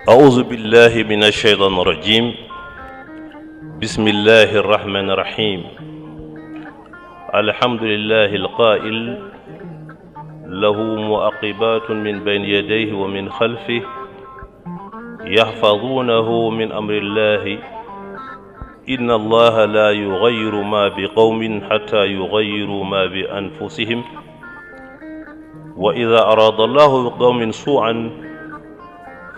أعوذ بالله من الشيطان الرجيم بسم الله الرحمن الرحيم الحمد لله القائل له معقبات من بين يديه ومن خلفه يحفظونه من أمر الله إن الله لا يغير ما بقوم حتى يغيروا ما بأنفسهم وإذا أراد الله بقوم سوءا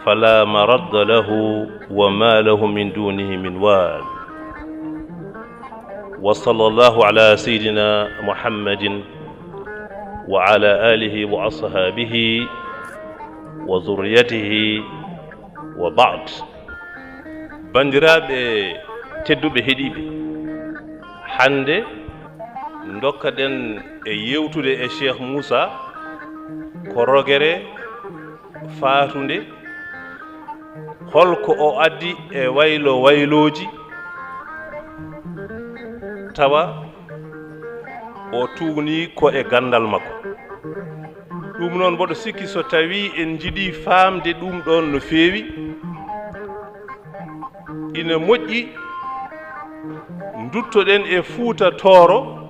فلا مرد له وما له من دونه من وال وصلى الله على سيدنا محمد وعلى آله وأصحابه وذريته وبعد bandiraɓe tedduɓe heeɗiɓe hande dokkaɗen e yewtude e Cheikh Moussa ko rogere faatunde holko o addi e wayloji tawa o tuugni ko e gandal makko ɗum noon mboɗo sikki so tawi en jiiɗi famde ɗum ɗon no feewi ina moƴƴi duttoɗen e Fuuta Tooro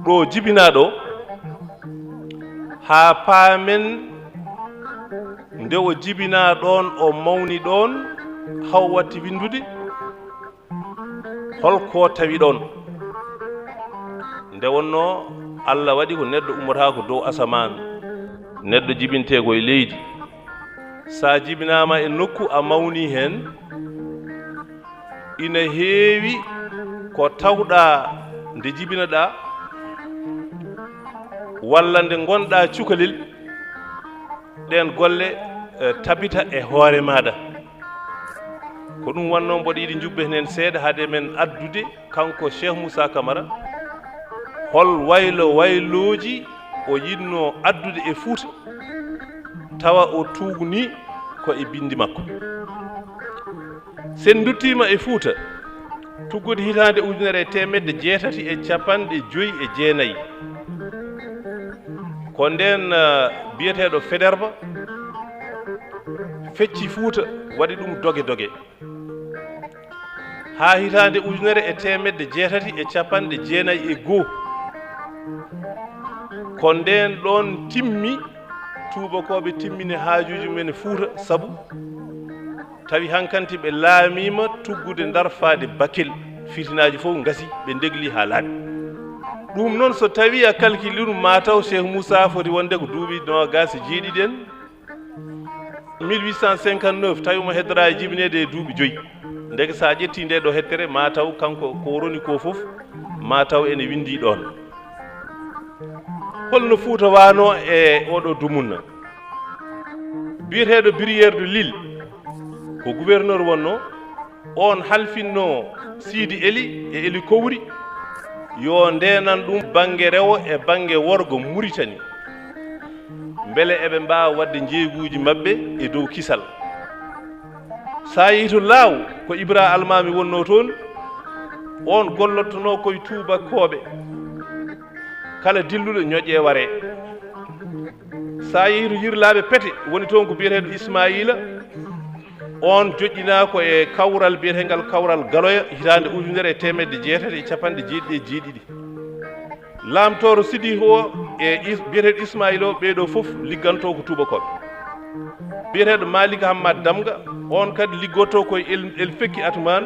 ɗo jibina ɗo ha paamen nde o jibina ɗon o mawni ɗon haw watti windude holko tawi ɗon nde wonno Allah waɗi ko neɗɗo ummotako dow asaman neɗɗo jibintego e leydi sa jibinama e nokku a mawni hen ina heewi ko tawɗa nde jibinaɗa walla nde gonɗa cukalel ɗen golle tabita e hoore maɗa ko ɗum wonno mboɗo yiɗi jubbeten hen seeɗa haade men addude kanko Cheikh Moussa Camara hol wayloji o yinno addude e Fuuta tawa o tuugni ko e bindi makko sen duttima e Fuuta tuggude hitande 1959 ko nden biyeteɗo Faidherbe fecci Fuuta waɗi ɗum doge ha hitande 1991 ko nden ɗon timmi tubakoɓe timmini haajuji men Fuuta sabu tawi hankanti ɓe laamima tuggude darfade Bakel fitinaji fof gasi ɓe degli ha laaɓi ɗum noon so tawi a calcule mataw Cheikh Moussa foti wonde ko duuɓi 27 1859 tawi mo heddora e jibinede e duuɓi 5 ndeke sa ƴetti nde ɗo hettere mataw kanko ko roni ko fof mataw ene windi ɗon holno Fuuta wano e oɗo dumunna biyeteɗo Brière de Lille ko gouverneur wonno on halfinno Sidi Eli e Eli Kowri yo ndenan ɗum banggue rewo e banggue worgo Mauritanie beele eɓe mbawa wadde jeeguji mabɓe e dow kisal sa yeehi to Laaw ko Ibra Almami wonno toon on gollottono koye tubakoɓe kala dilluɗo ñoƴƴe ware sa yeehi to Yirlaɓe Pete woni toon ko biyeteɗo Ismaïla on joƴƴina ko e kawral biyetegal kawral Galoya hitande 1970 lamtoro Sidi o e biyeteɗo Ismaïla o ɓeɗo foof ligganto ko tubakoɓe biyeteɗo Malik Hammad Damga on kadi liggoto koye el fekki Atuman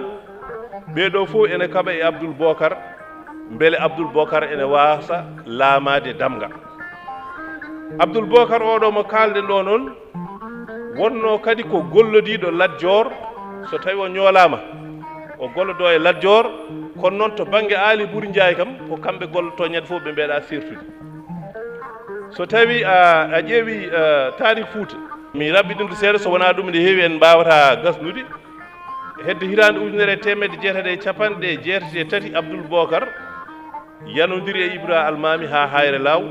ɓeɗo fof ene kaɓa e Abdoul Bocar beele Abdoul Bocar ene wasa laamade Damga Abdoul Bocar oɗo mo kalden ɗo noon wonno kadi ko gollodiɗo Lat Dior so tawi o ñoolama o gollodo e Lat Dior kono noon to banggue Ali Ɓuuri Ndiaye kam ko kamɓe golloto ñande fof ɓe mbeeɗa sertude so tawi a ƴeewi taarih Fuuta mi raɓɓiɗum seeɗa so wona ɗum nde heewi en mbawata gasnude hedde hitande 1983 Abdoul Bocar yanodiri e Ibra Almami ha hayre Law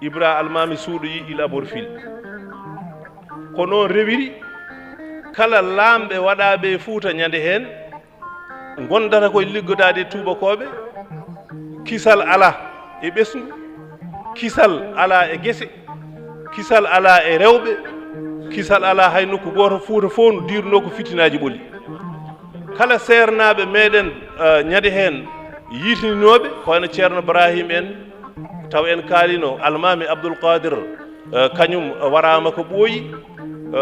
Ibra Almami suuɗoyi Il Aborfil ko noon rewiri kala laamɓe waɗaɓe Fuuta ñande hen gondata koye liggodade tubakoɓe kisal ala e ɓesgu kisal ala e gese kisal ala e rewɓe kisal ala hay nokku goto Fuuta fof no dirno ko fitinaji ɓoli kala sernaɓe meɗen ñade hen yitininoɓe ko wayno ceerno Ibrahim en taw en kaalino almami Abdoul Qadir kañum warama ko ɓooyi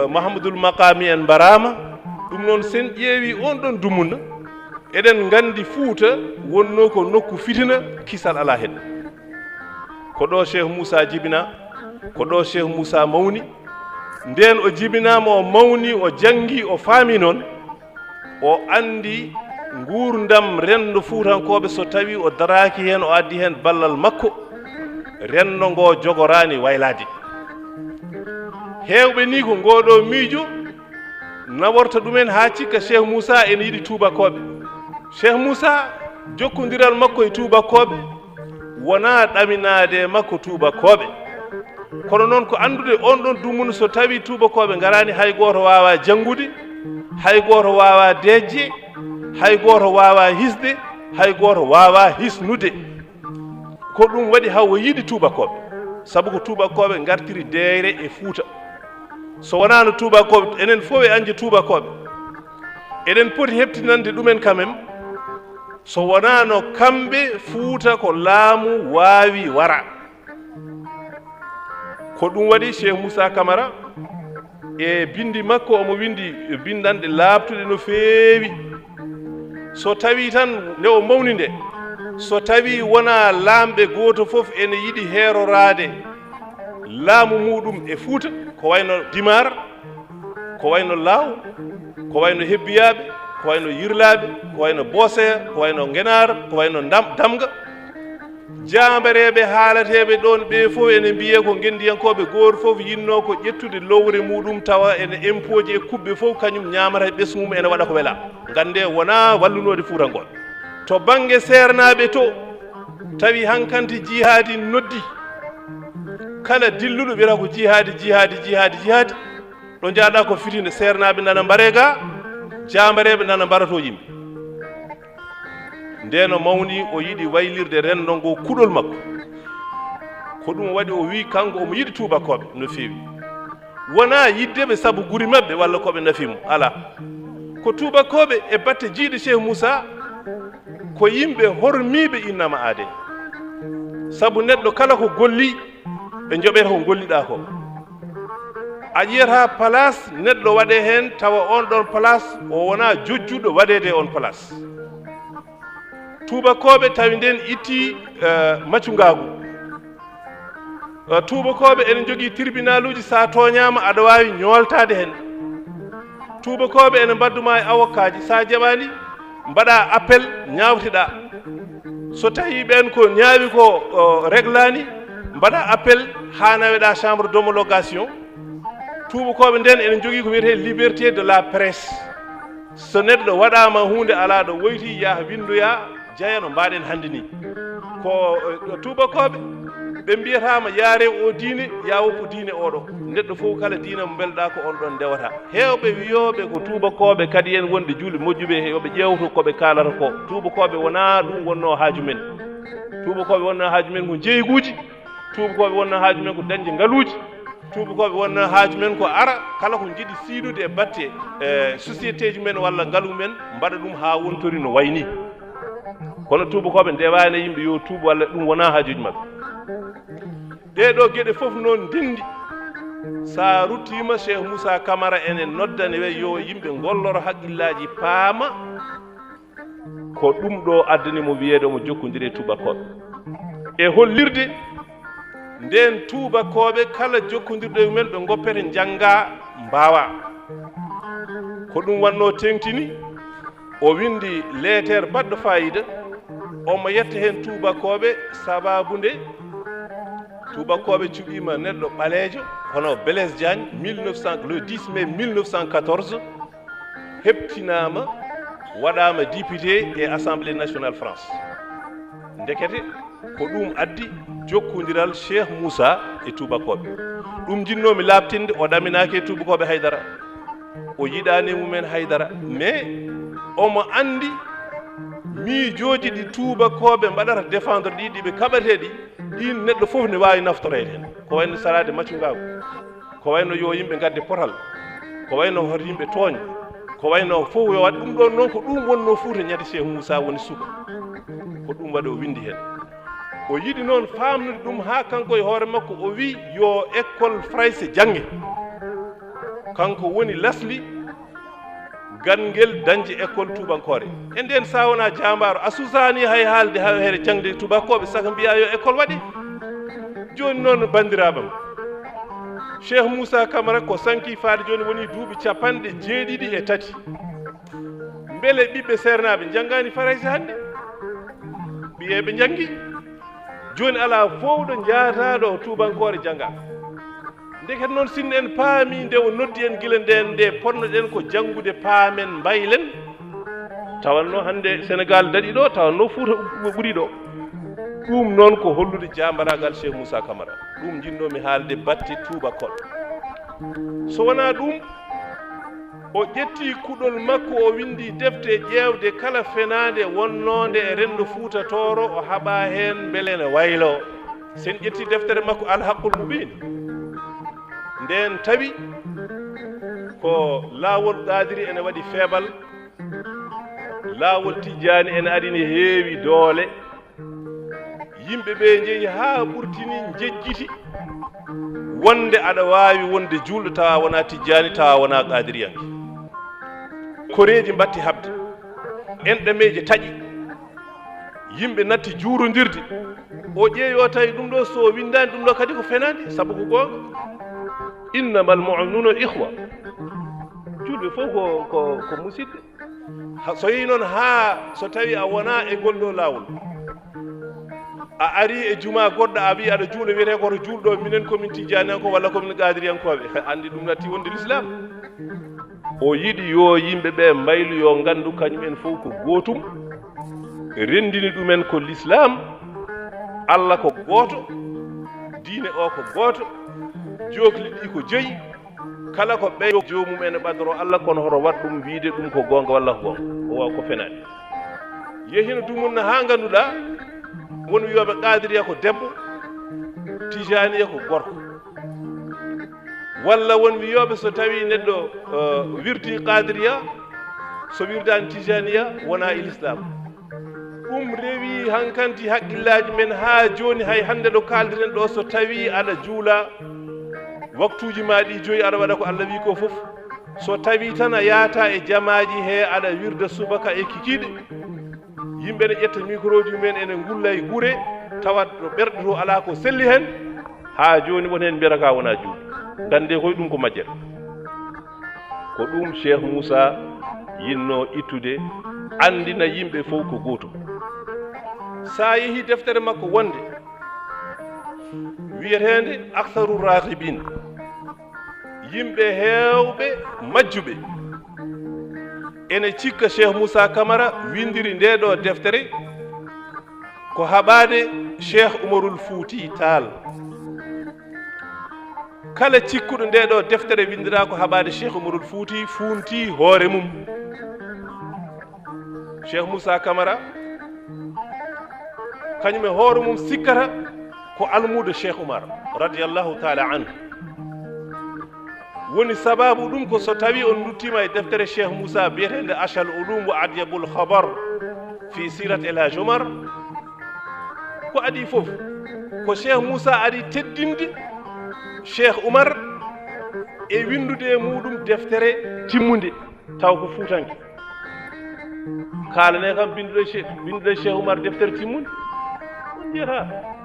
Mahamadul Maqami en mbarama ɗum noon sen ƴeewi on ɗon dumunna eɗen gandi Fuuta wonno ko nokku fitina kisal ala hen ko ɗo Cheikh Moussa jibina ko ɗo Cheikh Moussa mawni nden o jibinama o mawni o jangi o faami noon o andi gurdam rendo Fuutankoɓe so tawi o daraki hen o addi hen ballal makko rendo ngo jogorani waylade hewɓe ni ko ngoɗo miijo naworta ɗumen ha cikka Cheikh Moussa ene yiɗi tubakoɓe Cheikh Moussa jokkodiral makko e tubakoɓe wona ɗaminade makko tubakoɓe kono noon ko andude on ɗon dumunu so tawi tubakoɓe garani hay goto wawa janggude hay goto wawa dejje hay goto wawa hisde hay goto wawa hisnude ko ɗum waɗi hawo yiɗi tubakoɓe saabu ko tubakoɓe gartiri deyre e Fuuta so wonano tubakoɓe enen fof e anje tubakoɓe eɗen poti heptinande ɗumen quand même so wonano kamɓe Fuuta ko laamu wawi wara ko ɗum waɗi Cheikh Moussa Camara e bindi makko omo windi bindanɗe labtuɗe no feewi so tawi tan nde o mawni nde so tawi wona laamɓe goto fof ene yiɗi herorade laamu muɗum e Fuuta ko wayno Dimar ko wayno Law ko wayno Hebbiyaɓe ko wayno Yirlaɓe ko wayno Boseya ko wayno Ngenar ko wayno Damga jambareɓe haalateɓe ɗon ɓe fof ene mbiye ko gendiyankoɓe goto fof yinno ko ƴettude lowre muɗum tawa ene impoji e kuɓɓe fof kañum ñamata ɓesgu mum ene waɗa ko wela gande wona wallunode Fuutankoɓe to banggue sernaɓe to tawi hankanti jihadi noddi kala dilluɗo wiyata ko jihadi ɗo jaaɗa ko fitinde sernaɓe nana mbare ga jambareɓe nana mbarato yimɓe ndeno mawni o yiɗi waylirde rendo ngo kuɗol makko ko ɗum waɗi o wi kanko omo yiɗi tubakoɓe no feewi wona yiddeɓe saabu guri mabɓe walla koɓe nafimo ala ko tubakoɓe e batte jiiɗe Cheikh Moussa ko yimɓe hormiɓe innama aade saabu neɗɗo kala ko golli ɓe joɓeta ko golliɗa ko a yiyata place neɗɗo waɗe hen tawa on ɗon place o wona jojjuɗo waɗede on place tubakoɓe tawi nden itti maccugagu tubakoɓe ene jogui tribunal uji sa toñama aɗa wawi ñoltade hen tubakoɓe ene mbadduma e avocat ji sa jaɓani mbaɗa appel ñawteɗa so tawi ɓen ko ñaawi ko réglani mbaɗa appel ha naweɗa chambre d'homologation tubakoɓe nden ene jogui ko wiyete liberté de la presse so neɗɗo waɗama hunde ala ɗo woyti yaha windoya jeeya no mbaɗen hande ni ko tubakoɓe ɓe mbiyatama yaare o diine ya woppu diine oɗo neɗɗo fof kala diine mo belɗa ko on ɗon ndewata hewɓe wiyoɓe ko tubakoɓe kadi en wonde julɓe moƴƴuɓe yoɓe ƴewto koɓe kalata ko tubakoɓe wona ɗum wonno haaju men tubakoɓe wonno haaju men ko jeyguji tubakoɓe wonno haaju men ko dañde ngaluji tubakoɓe wonno haaju men ko ara kala ko jiiɗi siidude e batte société ji men walla ngalu men mbaɗa ɗum ha wontori no wayni kono tubakoɓe ndewani yimɓe yo tuuba walla ɗum wona haajuji mabɓe ɗeɗo gueɗe foof noon ndendi sa ruttima Cheikh Moussa Camara ene noddane we yo yimɓe golloro haqqillaji paama ko ɗum ɗo addanimo wiyede omo jokkodiri e tubakoɓe e hollirde nden tubakoɓe kala jokkodirɗo mumen ɓe goppete jangga mbawa ko ɗum wanno tengtini o windi lettere baɗɗo fayida omo yetta hen tubakoɓe sababude tubakoɓe cuɓima neɗɗo ɓaleejo hono Blaise Diagne le 10 mai 1914 heptinama waɗama député e assemblée nationale France ndekete ko ɗum addi jokkodiral Cheikh Moussa e tubakoɓe ɗum jinnomi labtinde o ɗaminaki e tubakoɓe haydara o yiɗani mumen haydara mais omo andi miijoji ɗi tubakoɓe mbaɗata défendre ɗiɓe kaɓateɗi ɗin neɗɗo foof ne wawi naftorede hen ko wayno salade maccugagu ko wayno yo yimɓe gadde potal ko wayno hoto yimɓe tooña ko wayno fof yo waɗ ɗum ɗon noon ko ɗum wonno Fuuta ñande Cheikh Moussa woni suka ko ɗum waɗi o windi hen o yiɗi noon famnude ɗum ha kanko e hoore makko o wi yo école français jangge kanko woni lasli ganngel dañde école tubankore e nden sa wona jambaro a susani hay haalde ha here jangde tubakoɓe saka mbiya yo école waɗi joni noon bandiraɓam Cheikh Moussa Camara ko sanki faade joni woni duuɓi 93 beele ɓiɓɓe sernaɓe janggani farayse hannde ɓiyeɓe janggi joni ala fowɗo jaataɗo tubankore jangga ndeket noon sinno en paami nde o noddi en gila nden nde ponnoɗen ko janngude paamen mbaylen tawanno hannde Sénégal daɗi ɗo tawanno Fuuta ɓuri ɗo ɗum noon ko hollude jambaragal Cheikh Moussa Camara ɗum jinnomi haalde batte tubakol so wona ɗum o ƴetti kuɗol makko o windi defte ƴeewde kala fenade wonnode e rendo Fuuta Tooro o haɓa hen beele ne waylo sen ƴetti deftere makko alhaqqul mubin nden tawi ko laawol qadiri ene waɗi feebal laawol tijjani ene adini heewi doole yimɓe ɓe jeeyi ha ɓurtini jejjiti wonde aɗa wawi wonde julɗo tawa wona tijjani tawa wona qadiriyanke koreji mbatti habde enɗameje taƴi yimɓe natti juurodirde o ƴeeyo tawi ɗum ɗo so windani ɗum ɗo kadi ko fenade saabu ko gonga innamal mu'minuna ihwa julɓe fof ko musidɓe so yi noon ha so tawi a wona e gol ɗo lawol a ari e juma goɗɗo a wi aɗa juuɗo wiyete koto juulɗo minen komin tijaniyanko walla komin qadiriyankoɓe andi ɗum natti wonde l'islam o yiɗi yo yimɓe ɓe mbaylu yo gandu kañumen fof ko gootum rendini ɗumen ko l'islam Allah ko gooto diine o ko gooto jokli ɗi ko joyi kala ko ɓe jomumen e ɓadoro Allah kono hoto wat ɗum wiide ɗum ko gonga walla ko gonga o waw ko fenade yehino dumunna ha ganduɗa won wiyoɓe qadiriya ko debbo tijaniya ko gorko walla won wiyoɓe so tawi neɗɗo wirti qadiriya so wirdani tijaniya wona e l'islam ɗum rewi hankanti haqqillaji men ha joni hay hande ɗo kaldiren ɗo so tawi aɗa juula waktuji ma ɗi joyi aɗa waɗa ko Allah wi ko foof so tawi tan a yaata e jamaji he aɗa wirda subaka e kikiɗe yimɓe ne ƴetta micro ji mumen ene gulla e guure tawat ɗo ɓerɗe to ala ko selli hen ha joni won hen mbiyata ka wona juuɗe gande koye ɗum ko majjere ko ɗum Cheikh Moussa yinno ittude andina yimɓe fof ko gotum sa yeehi deftere makko wonde wiyetende aktharu raghibin yimɓe heewɓe majjuɓe ene cikka Cheikh Moussa Camara windiri nde ɗo deftere ko haɓade Cheikh Umarul Fouti Tall kala cikkuɗo nde ɗo deftere windira ko haɓade Cheikh Umarul Fouti funti hoore mum Cheikh Moussa Camara kañum e hoore mum sikkata ko almudo Cheikh Oumar radiyallahu taala anhu woni sababu ɗum ko so tawi on duttima e deftere Cheikh Moussa biyetende achal ulum wa adyabul khabar fi sirat El Hadj Omar ko adi fof ko Cheikh Moussa ari teddinde Cheikh Oumar e windude e muɗum deftere timmude taw ko fuutanke kalane kam bindude Cheikh Oumar deftere timmude on jiyata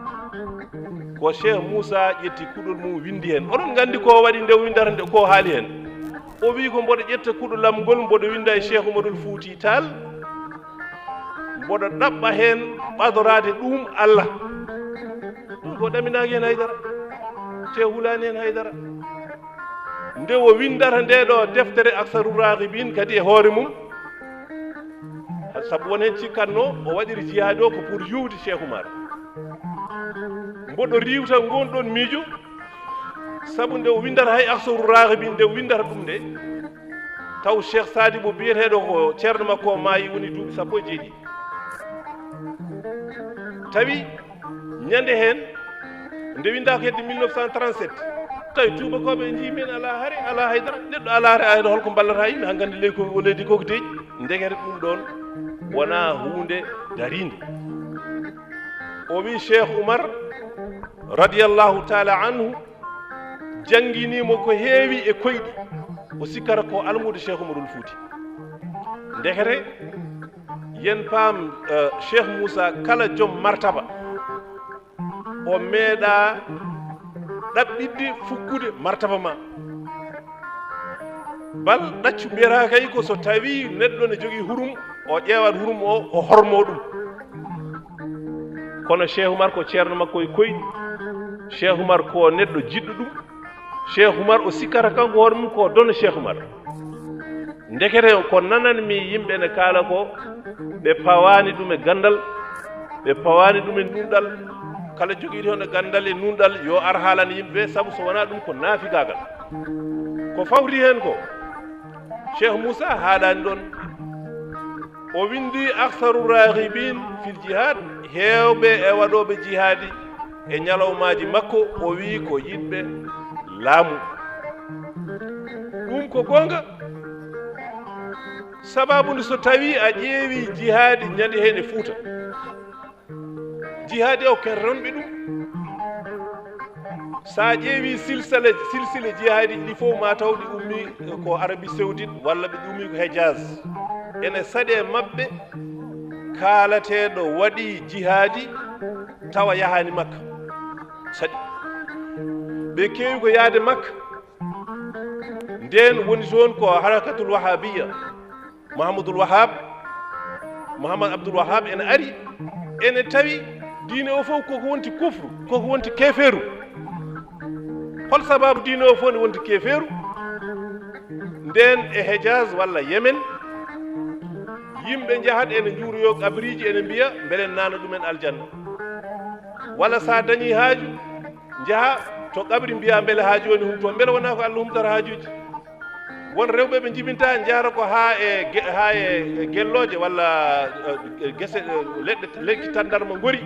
ko Cheikh Moussa ƴetti kuɗol mum windi hen oɗon gandi ko waɗi nde windata nde ko haali hen o wi ko mboɗo ƴetta kuɗolam ngol mboɗo winda e Cheikh Oumarul Fouti Tall mboɗo ɗaɓɓa hen ɓadorade ɗum Allah ɗum ko ɗaminaki hen haydara te hulani hen haydara nde o windata nde ɗo deftere aktharu raghibin kadi e hoore mum saabu won hen cikkatno o waɗiri jihad o ko pour yuwde Cheikh Oumar mboɗo riwta gonɗon miijo saabu nde o windata hay aktharu raghibin nde o windata ɗum nde taw Cheikh Sadibou biyeteɗo ko ceerno makko maayi woni duuɓi 17 tawi ñande hen nde winda ko hedde 1937 tawi tubakoɓe jimin ala haydara neɗɗo ala hayda holko ballata yimɓe ha gandi ley ko leydi koko deeƴi ndegete ɗum ɗon wona hunde darinde o wi cheikh oumar radiallahu taala anhu jangguinimo ko heewi e koyɗi o sikkata ko almude cheikh oumarul fouti ndekete yen paam cheikh moussa kala joom martaba o meeɗa ɗaɓɓidde fukkude martaba ma bal ɗaccu mbiyata kay ko so tawi neɗɗo ne jogui hurum o ƴeewat hurum o hormo ɗum kono cheikh oumar ko ceerno makko e koyɗi cheikh oumar ko neɗɗo jiɗɗo ɗum cheikh oumar o sikkata kanko hoore mum ko dono cheikh oumar ndekete ko nananmi yimɓe ne kaala ko ɓe pawani ɗum e gandal ɓe pawani ɗum e nunɗal kala joguiɗo hono gandal e nunɗal yo ar haalana yimɓeɓe saabu so wona ɗum ko naafigagal ko fawti hen ko cheikh moussa haalani ɗon o windi aktharu rahibin fil jihad heewɓe e waɗoɓe jihadi e ñalawmaji makko o wi ko yiɗɓe laamu ɗum ko gonga sababu nde so tawi a ƴeewi jihadi ñande hen e Fouta jihadi o ken ronɓe ɗum sa ƴeewi silsile jihadi ɗi fof ma taw ɗi ummi ko Arabie Saoudite walla ɓe ummi ko Hejaz ene saɗe mabɓe kaalateɗo waɗi jihadi tawa yahani Makka saɗi ɓe kewi ko yaade Makka nden woni toon ko harakatul wahabiya Mouhammad Abdoul Wahab ene ari ene tawi diine o fof koko wonti kufru koko wonti keferu hol sababu diine o fof ne wonti keferu nden e Hejaz walla Yemen yimɓe jahat ene juuroyo kabriji ene mbiya beelen nana ɗumen aljanna walla sa dañi haaju jaaha to kabri mbiya beele haaju woni humto beele wona ko Allah humtata haajuji won rewɓe ɓe jibinta jaara ko ha e gelloje walla gese leɗɗe tandarma gori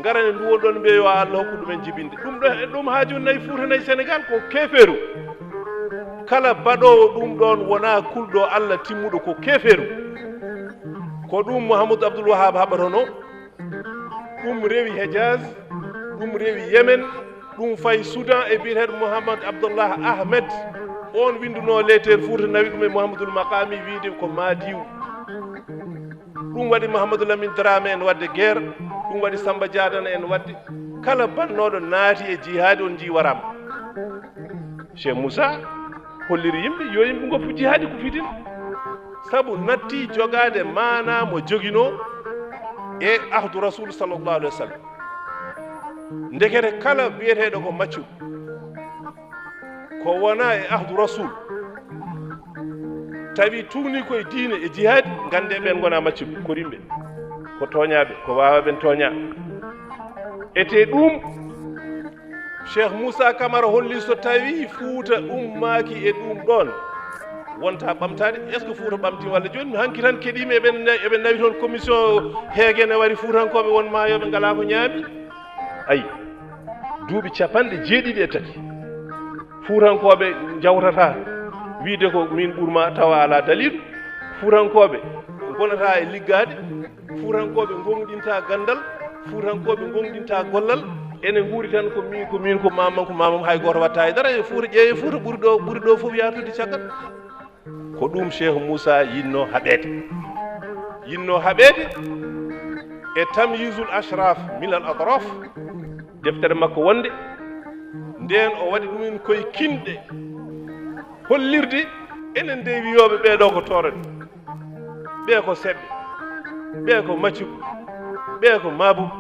garane nduwon ɗon mbiya yo Allah hokku ɗumen jibinde ɗum haaju nayi Fouta nayi Sénégal ko keferu kala baɗowo ɗum ɗon wona kulɗo Allah timmuɗo ko keferu ko ɗum Mouhamadou Abdoul Wahab haɓatono ɗum rewi Hejaz ɗum rewi Yemen ɗum fayi Soudan e biyeteɗo Mouhamad Abdallah Ahmed on winduno lettere Fouta nawi ɗum e Mouhamadoul Makami wiide ko Madiw ɗum waɗi Mouhamadou Lamine Dramé en wadde guerre ɗum waɗi Samba Diadana en wadde kala bannoɗo naati e jihadi on jiwarama Cheikh Moussa holliri yimɓe yo yimɓe goppu jihadi ko fitina sabu natti jogade mana mo joguino e ahdu rasul sallllahu alih wa sallam ndekete kala biyeteɗo ko maccu ko wona e ahdu rasul tawi tugni koye diine e jihadi gande ɓen gona maccuɓe ko rimɓe ko toñaɓe ko wawaɓen toña ete ɗum Cheikh Moussa Camara holli so tawi Fouta ummaki e ɗum ɗon wonta ɓamtade est ce que Fouta ɓamti walla joni mi hanki tan keɗimi eɓe nawi toon commission heegue ne wari Foutankoɓe won mayoɓe ngala ko ñaami ayi duuɓi 90 Foutankoɓe jawtata wiide ko min ɓurma tawa ala dalilu Foutankoɓe gonata e liggade Foutankoɓe gonɗinta gandal Foutankoɓe gonɗinta gollal ene guuri tan ko min ko mamam hay goto watta e dara e Fouta ƴeewe Fouta ɓuuri ɗo fof yatude caggal ko ɗum Cheikh Moussa yinno haɓede e tamyisul ashraf milal atraf deftere makko wonde nden o waɗi ɗumen koye kinɗe hollirde enen de wiyoɓe ɓeɗo ko torani ɓe ko seɓɓe ɓe ko maccuɓe ɓe ko mabuɓe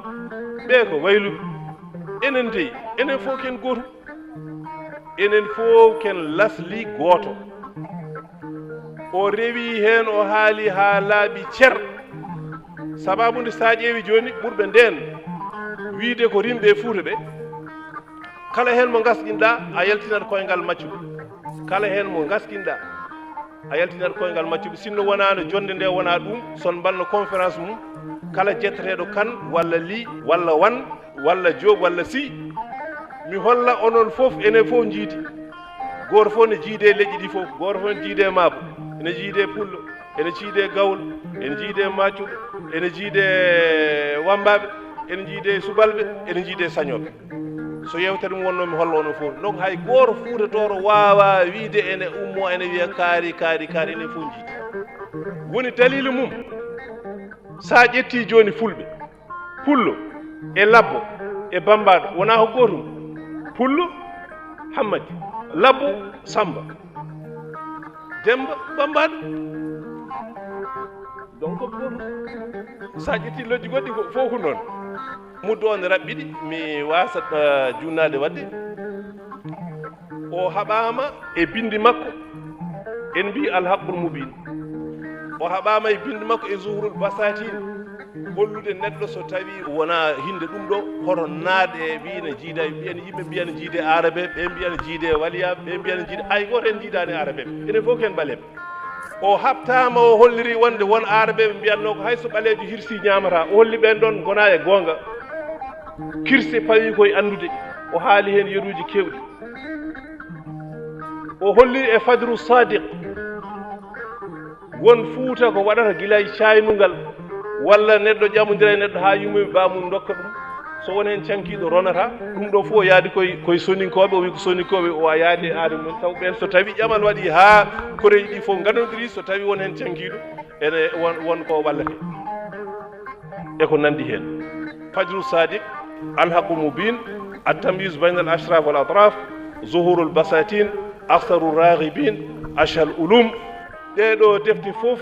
ɓe ko wayluɓe enen dey enen fof ken goto enen fof ken lasli goto o rewi hen o haali ha laaɓi cer sababude sa ƴeewi joni ɓurɓe nden wiide ko rimɓe Fouta ɓe kala hen mo gasɗinɗa a yaltinat koyngal maccuɓe kala hen mo gaskinɗa a yaltinat koyngal maccuɓe sinno wonano jonde nde wona ɗum son mbalno conférence mum kala jetteteɗo kan walla li walla wan walla joob walla si mi holla onon fof enen fof jiidi goto fof ne jiide leƴƴi ɗi fof goto fof ne jiide maabo ene jiide pullo ene jiide gawlo ene jiide maccuɗo ene jiide wambaɓe ene jiide subalɓe ene jiide sañoɓe so yewtere mum wonno mi holla onon fof donc hay goto fuutatoro wawa wiide ene ummo ene wiya kaari enen fof jiidi woni dalilu mum sa ƴetti joni fulɓe pullo e labbo e bambaɗo wona ko gotum pullo hammadi labbo samba demba bambaɗo donc ko gotum sa ƴetti lojji goɗɗi fof ko noon muddo on raɓɓiɗi mi wasat junnade wadde o haɓama e bindi makko en mbi alhaqqul mubin o haɓama e bindi makko e zuhrul basatin hollude neɗɗo so tawi wona hinde ɗum ɗo hoto naade e wiina jiida ɓiyen yimɓe mbiyana jiide arabe ɓe mbiyana jiide waliyaɓe ɓe mbiyana jiide hay goto en jiidani arabe ɓe enen fof ken ɓaleɓe o habtama o holliri wonde won arabe ɓe mbiyanno ko hayso ɓalejo hirsi ñamata o holli ɓen ɗon gona e gonga kirse pawi koye andude o haali hen yeruji kewɗi o holli e fajru sadiq won fuuta ko waɗata guilay caynugal walla neɗɗo ƴamodira e neɗɗo ha yummumi bamum dokka ɗum so won hen cankiɗo ronata ɗum ɗo fof o yaadi koye soninkoɓe o wi ko soninkoɓe o yaadi e aade mumen taw ɓen so tawi ƴamal waɗi ha koreji ɗi fof gandodiri so tawi won hen cankiɗo ene won ko wallate e ko nandi hen fajru sadiq alhaqu mubin التمييز بين الأشراف والأطراف ظهور البساتين أكثر الراغبين أشهى الألوم ɗeɗo defte fof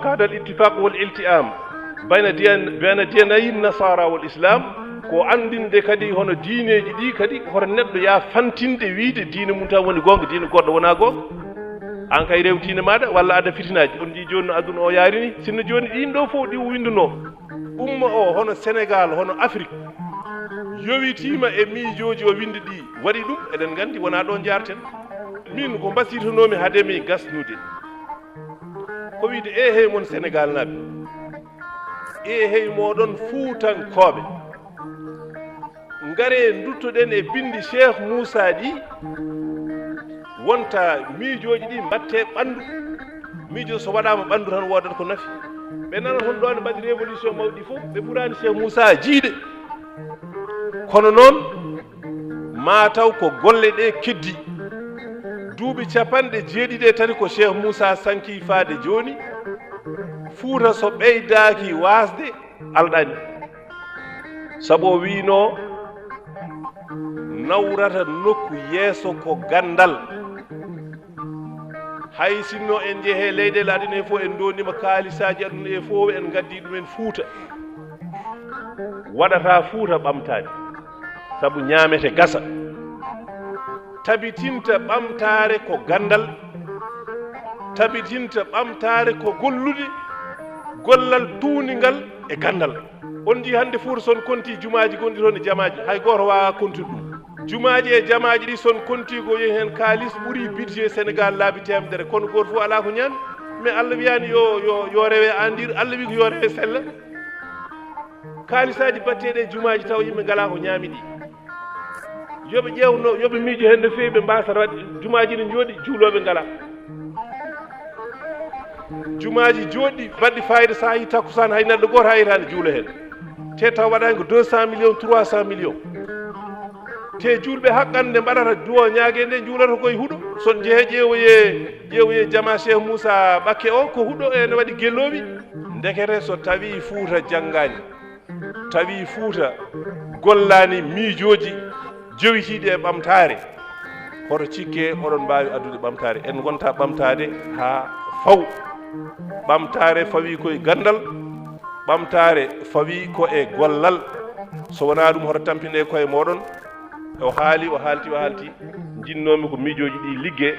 kada الاتفاق والالتئام بين ديني النصارى والإسلام ko andinde kadi hono diineji ɗi kadi hoto neɗɗo ya fantinde wiide diine mum tan woni gonga diine goɗɗo wona gonga an kay rewtine maɗa walla ada fitinaji on ji joni no aduna o yarini sinno joni ɗin ɗo fof ɗi winduno umma o hono Sénégal hono Afrique yowitima e miijoji o windi ɗi waɗi ɗum eɗen gandi wona ɗo jarten min ko mbasitonomi haademi gasnude ko wiide hey mon Sénégal naɓe hey moɗon Fuutankoɓe ngare duttoɗen e bindi Cheikh Moussa ɗi wonta miijoji ɗi mbatte ɓandu miijo so waɗama ɓandu tan wodat ko nafi ɓe nana toon ɗo ne mbaɗi révolution mawɗi fof ɓe ɓurani Cheikh Moussa jiiɗe kono noon mataw ko golle ɗe keddi duuɓi capanɗe jeeɗiɗe tati ko Cheikh Moussa sanki faade joni Fuuta so ɓeydaki wasde alɗani saabu o wino nawrata nokku yeeso ko gandal hay sinno en jeehe leyɗele aduna e fof en donima kaalisaji aduna e fof en gaddi ɗumen Fuuta waɗata Fuuta ɓamtade saabu ñaamete gasa tabitinta ɓamtare ko gandal tabitinta ɓamtare ko gollude gollal tuuningal e gandal on ji hande Fuuta son konti jumaji gonɗi toon e jamaji hay goto wawa kontude ɗum jumaji e jamaji ɗi son konti ko yehi hen kaalis ɓuuri budget Sénégal laabi temedere kono goto fof ala ko ñaami mais Allah wiyani yo rewe andir Allah wi ko yo rewe sella kaalisaji batteɗe e jumaji taw yimɓe ngala ko ñaami ɗi yoɓe ƴewno yoɓe miijo hen no fewi ɓe mbasata wadde jumaji ne jooɗi juuloɓe ngala jumaji jooɗi mbaɗɗi fayida sa yi takkusan hay neɗɗo goto hayitani juula hen te taw waɗani ko 200 millions 300 millions te julɓe haqqande mbaɗata duwo ñague nde juulata koye huuɗo son jeehe ƴeewoye jama Cheikh Moussa ɓakke o ko huuɗo ene waɗi gelloɓi ndekete so tawi Fuuta janggani tawi Fuuta gollani miijoji jowitiɗi e ɓamtare hoto cikke oɗon mbawi addude ɓamtare en gonta ɓamtade ha faw ɓamtare fawi koye gandal ɓamtare fawi ko e gollal so wona ɗum hoto tampine koye moɗon o haalti jinnomi ko miijoji ɗi ligge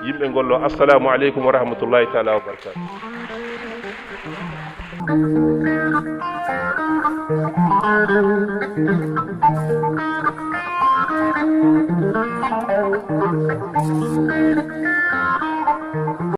yimɓe gollo. Assalamu aleykum wa rahmatullahi taala wa barakatuh.